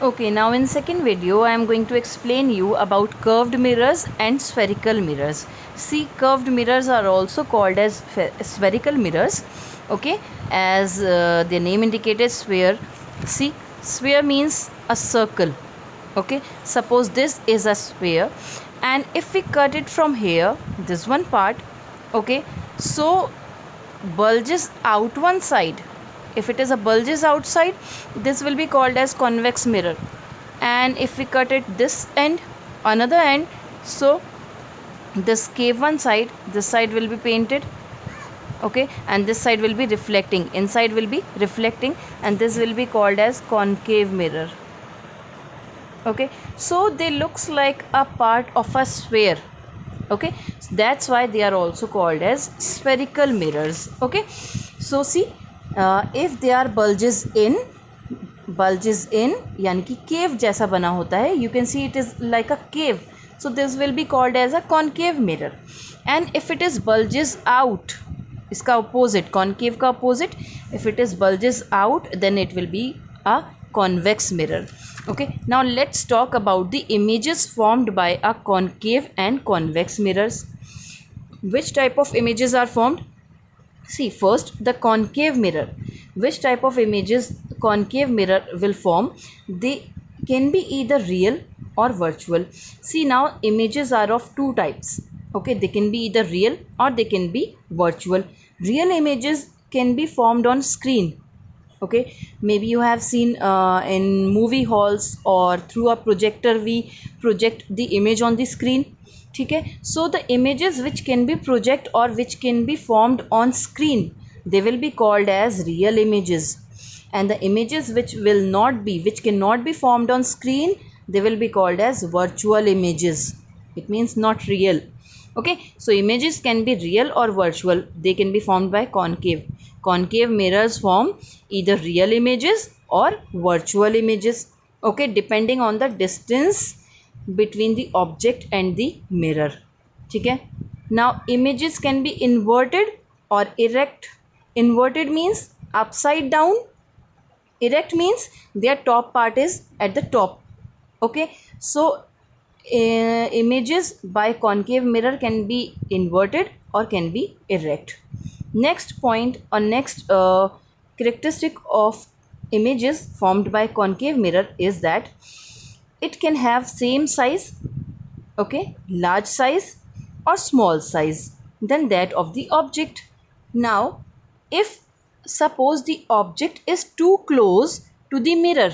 Okay, now in second video I am going to explain you about curved mirrors and spherical mirrors. See, curved mirrors are also called as spherical mirrors. Okay, as their name indicated, sphere. See, sphere means a circle. Okay, suppose this is a sphere, and if we cut it from here, this one part, okay, so bulges out one side. If it is a bulges outside, this will be called as convex mirror. And if we cut it this end, another end, so this cave one side, this side will be painted, okay, and this side will be reflecting, inside will be reflecting, and this will be called as concave mirror. Okay, so they looks like a part of a sphere. Okay, that's why they are also called as spherical mirrors. Okay, so see, if they are bulges in यानी कि cave जैसा बना होता है, you can see it is like a cave, so this will be called as a concave mirror. And if it is bulges out, इसका opposite, concave का opposite, if it is bulges out, then it will be a convex mirror. Okay, now let's talk about the images formed by a concave and convex mirrors. Which type of images are formed? See, first the concave mirror. Which type of images concave mirror will form? They can be either real or virtual. See, now images are of two types. Okay, they can be either real or they can be virtual. Real images can be formed on screen. Okay, maybe you have seen in movie halls or through a projector we project the image on the screen. ठीक है, so the images which can be project or which can be formed on screen, they will be called as real images. And the images which cannot be formed on screen, they will be called as virtual images. It means not real. Okay, so images can be real or virtual. They can be formed by concave mirrors form either real images or virtual images. Okay, depending on the distance between the object and the mirror. ठीक है, now images can be inverted or erect. Inverted means upside down, erect means their top part is at the top. Okay, so images by concave mirror can be inverted or can be erect. Next point or next characteristic of images formed by concave mirror is that it can have same size, okay, large size or small size than that of the object. Now, if suppose the object is too close to the mirror,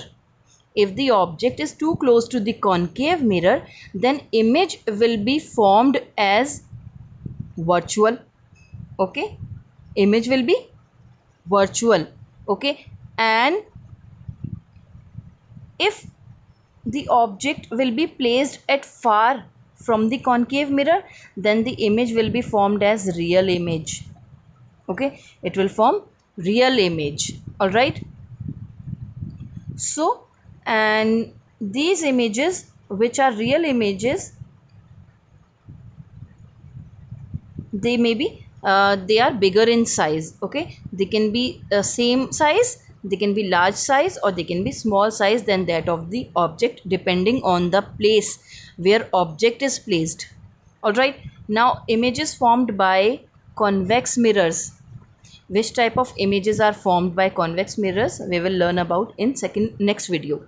if the object is too close to the concave mirror, then image will be formed as virtual. Okay, image will be virtual. Okay, and if the object will be placed at far from the concave mirror, then the image will be formed as real image. Okay, it will form real image. All right, so and these images which are real images, they may be they are bigger in size. Okay, they can be same size, they can be large size, or they can be small size than that of the object, depending on the place where object is placed. All right, now images formed by convex mirrors. Which type of images are formed by convex mirrors we will learn about in next video.